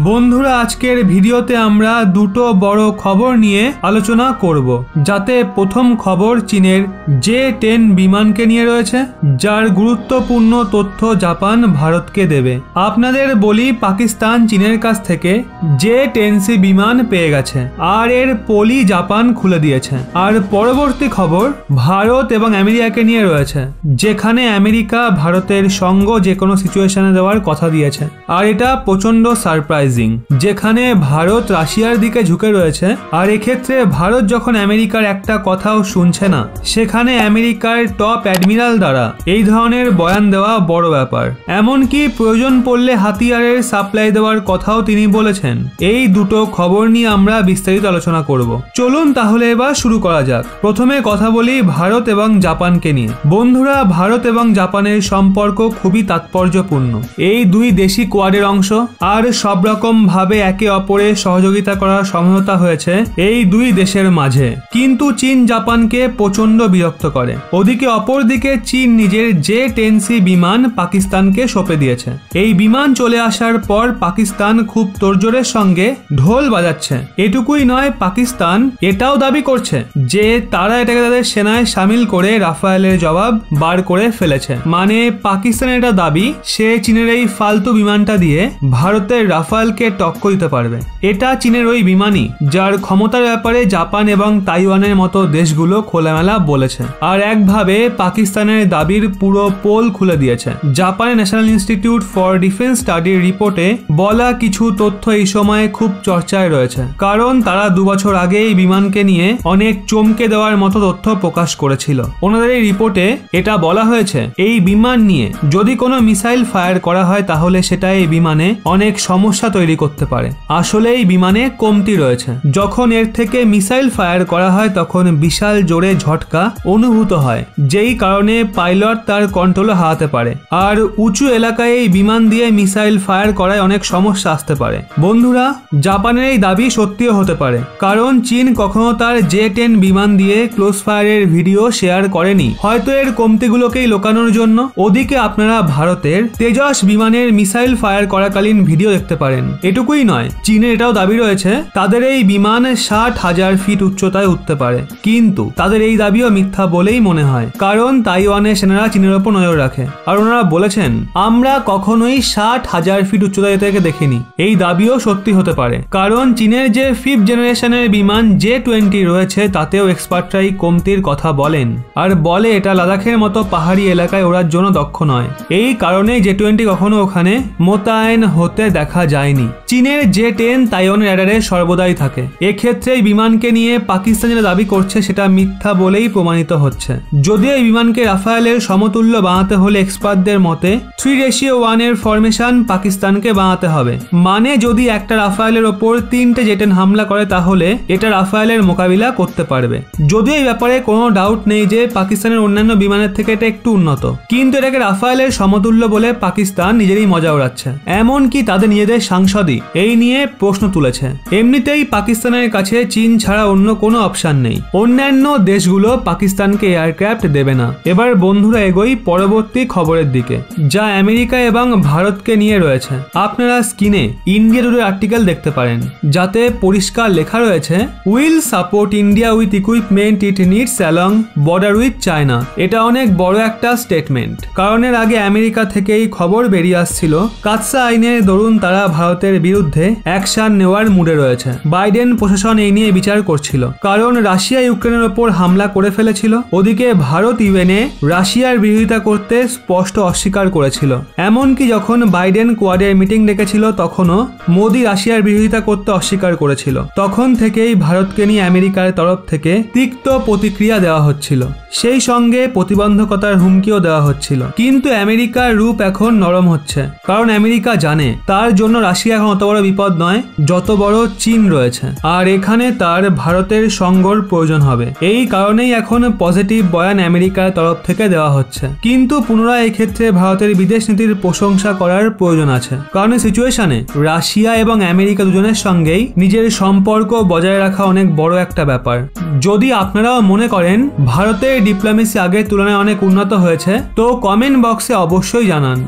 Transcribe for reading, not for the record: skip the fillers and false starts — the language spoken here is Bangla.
বন্ধুরা আজকের ভিডিওতে আমরা দুটো বড় খবর নিয়ে আলোচনা করব, যাতে প্রথম খবর চীনের J-10 বিমানকে নিয়ে রয়েছে, যার গুরুত্বপূর্ণ তথ্য জাপান ভারতকে দেবে। আপনাদের বলি, পাকিস্তান চীনের কাছ থেকে J-10C বিমান পেয়ে গেছে আর এর পলি জাপান খুলে দিয়েছে। আর পরবর্তী খবর ভারত এবং আমেরিকাকে নিয়ে রয়েছে, যেখানে আমেরিকা ভারতের সঙ্গ যে কোনো সিচুয়েশনে দেওয়ার কথা দিয়েছে। আর এটা প্রচন্ড সারপ্রাইজিং, যেখানে ভারত রাশিয়ার দিকে ঝুঁকে রয়েছে। আর এক্ষেত্রে ভারত যখন আমেরিকার একটা কথাও শুনছে না, সেখানে আমেরিকার টপ অ্যাডমিরাল দ্বারা এই ধরনের বয়ান দেওয়া বড় ব্যাপার। এমনকি প্রয়োজন পড়লে হাতিয়ারের সাপ্লাই দেওয়ার কথাও তিনি বলেছেন। এই দুটো খবর নিয়ে আমরা বিস্তারিত আলোচনা করব। চলুন তাহলে এবার শুরু করা যাক। প্রথমে কথা বলি ভারত এবং জাপানকে নিয়ে। বন্ধুরা, ভারত এবং জাপানের সম্পর্ক খুবই তাৎপর্যপূর্ণ। এই দুই দেশই কোয়াডের অংশ, আর সব রকম ভাবে একে অপরের সহযোগিতা করার সমঝোতা হয়েছে এই দুই দেশের মাঝে। কিন্তু চীন জাপানকে প্রচন্ড বিরক্ত করে। ওদিকে অপরদিকে চীন নিজের J-10C বিমান পাকিস্তানকে সঁপে দিয়েছে। এই বিমান চলে আসার পর পাকিস্তান খুব তোড়জোড়ের সঙ্গে ঢোল বাজাচ্ছে। এটুকুই নয়, পাকিস্তান এটাও দাবি করছে যে তারা এটাকে তাদের সেনায় সামিল করে রাফায়েলের জবাব বার করে ফেলেছে। মানে পাকিস্তানের এটা দাবি সে চীনের এই ফালতু বিমানটা দিয়ে ভারতের রাফায়েলকে টক্কর দিতে পারবে। এটা চীনের ওই বিমানই যার ক্ষমতার ব্যাপারে জাপান এবং তাইওয়ানের মতো দেশগুলো খোলামেলা বলেছে। আর একভাবে পাকিস্তানের দাবির পুরো পোল খুলে দিয়েছে। জাপানের ন্যাশনাল ইনস্টিটিউট ফর ডিফেন্স স্টাডির রিপোর্টে বলা কিছু তথ্য এই সময়ে খুব চর্চায় রয়েছে, কারণ তারা 2 বছর আগে এই বিমানকে নিয়ে অনেক চমকে দেওয়ার মতো তথ্য প্রকাশ করেছিল। ওনাদের এই রিপোর্টে এটা বলা হয়েছে, এই বিমান নিয়ে যদি কোনো মিসাইল ফায়ার করা হয় তাহলে সেটা এই বিমানে অনেক সমস্যা তৈরি করতে পারে। আসলে এই বিমানে কমতি রয়েছে। যখন এর থেকে মিসাইল ফায়ার করা হয় তখন বিশাল জোরে ঝটকা অনুভূত হয়, যেই কারণে পাইলট তার কন্ট্রোল হারাতে পারে। আর উঁচু এলাকায় এই বিমান দিয়ে মিসাইল ফায়ার করায় অনেক সমস্যা আসতে পারে। বন্ধুরা, জাপানের এই দাবি সত্যিও হতে পারে, কারণ চীন কখনো তার J-10 বিমান দিয়ে ক্লোজ ফায়ারের ভিডিও শেয়ার করেনি, হয়তো এর কমতিগুলোকেই লোকানোর জন্য। ওদিকে আপনারা ভারতের তেজস বিমানের মিসাইল ফায়ার করাকালীন ভিডিও দেখতে পারেন। এটুকুই নয়, চীনের এটাও দাবি রয়েছে তাদের এই বিমান 60,000 ফিট উচ্চতায় উঠতে পারে। কিন্তু তাদের এই দাবিও মিথ্যা বলেই মনে হয়, কারণ তাইওয়ানের সেনারা চীনের ওপর নজর রাখে। আর ওনারা বলেছেন, আমরা কখনোই 60,000 ফিট উচ্চতায় থেকে দেখিনি। এই দাবিও সত্যি হতে পারে, কারণ চীনের যে 5th জেনারেশনের বিমান J-20 রয়েছে তাতেও এক্সপার্টরাই কমতির কথা বলেন। আর বলে এটা লাদাখের মতো পাহাড়ি এলাকায় ওড়ার জন্য দক্ষ নয়। এই কারণে J-20 কখনো ওখানে মোতায়েন হতে দেখা যায়নি। চীনের J-10 তাইওয়ানের রাডারে সর্বদাই থাকে। এক্ষেত্রে এই বিমানকে নিয়ে পাকিস্তান যেটা দাবি করছে সেটা মিথ্যা বলেই প্রমাণিত হচ্ছে। যদিও এই বিমানকে রাফায়েলের সমতুল্য বানাতে হলে এক্সপার্টদের মতে 3:1 এর ফরমেশন পাকিস্তানকে বানাতে হবে। মানে যদি একটা রাফায়েলের ওপর 3টে J-10 হামলা করে তাহলে এটা রাফায়েলের মোকাবিলা করতে পারবে। যদিও এই ব্যাপারে কোনো ডাউট নেই যে পাকিস্তানের অন্যান্য বিমানের থেকে এটা একটু উন্নত, কিন্তু এটাকে রাফায়েলের সমতুল্য বলে পাকিস্তান নিজেরই মজা উড়াচ্ছে। এমনকি তাদের নিজেদের সাংসদই এই নিয়ে প্রশ্ন তুলেছে। এমনিতেই পাকিস্তানের কাছে চীন ছাড়া অন্য কোনো অপশন নেই। অন্যান্য দেশগুলো পাকিস্তানকে এয়ারক্রাফট দেবে না। এবার বন্ধুরা এগোই পরবর্তী খবরের দিকে, যা আমেরিকা এবং ভারতকে নিয়ে রয়েছে। আপনারা স্ক্রিনে ইন্ডিয়া টুডের আর্টিকেল দেখতে পারেন, যাতে পরিষ্কার লেখা রয়েছে, will support India with equipment it needs along border with China. এটা অনেক বড় একটা স্টেটমেন্ট, কারণ এর আগে আমেরিকা থেকে এই খবর বেরিয়ে আসছিল কাতসা আইনের দরুন তারা ভারতের বিরুদ্ধে অ্যাকশন নেওয়ার মুডে রয়েছে। বাইডেন প্রশাসন এই নিয়ে বিচার করছিল, কারণ রাশিয়া ইউক্রেনের ওপর হামলা করে ফেলেছিল। ওদিকে ভারত ইউএনএ রাশিয়ার বিরোধিতা করতে স্পষ্ট অস্বীকার করেছিল। এমনকি যখন বাইডেন কোয়াডের মিটিং ডেকেছিল তখনও মোদি রাশিয়ার বিরোধিতা করতে অস্বীকার করেছিল। তখন থেকেই ভারতকে নিয়ে আমেরিকার তরফ থেকে তিক্ত প্রতিক্রিয়া দেওয়া হচ্ছিল, সেই সঙ্গে প্রতিবন্ধকতার হুমকিও দেওয়া হচ্ছিল। কিন্তু আমেরিকার রূপ এখন নরম হচ্ছে, কারণ আমেরিকা জানে তার জন্য রাশিয়া এখন অত বড় বিপদ নয় যত বড় চীন রয়েছে। আর এখানে তার ভারতের সঙ্গর প্রয়োজন হবে। এই কারণেই এখন পজিটিভ বয়ান আমেরিকার তরফ থেকে দেওয়া হচ্ছে। কিন্তু পুনরায় এই ক্ষেত্রে ভারতের বিদেশ নীতির প্রশংসা করার প্রয়োজন আছে, কারণ এই সিচুয়েশনে রাশিয়া এবং আমেরিকা দুজনের সঙ্গেই নিজের সম্পর্ক বজায় রাখা অনেক বড় একটা ব্যাপার। যদি আপনারাও মনে করেন ভারতের ডিপ্লোমেসি আগের তুলনায় অনেক উন্নত হয়েছে, তো কমেন্ট বক্সে অবশ্যই জানান।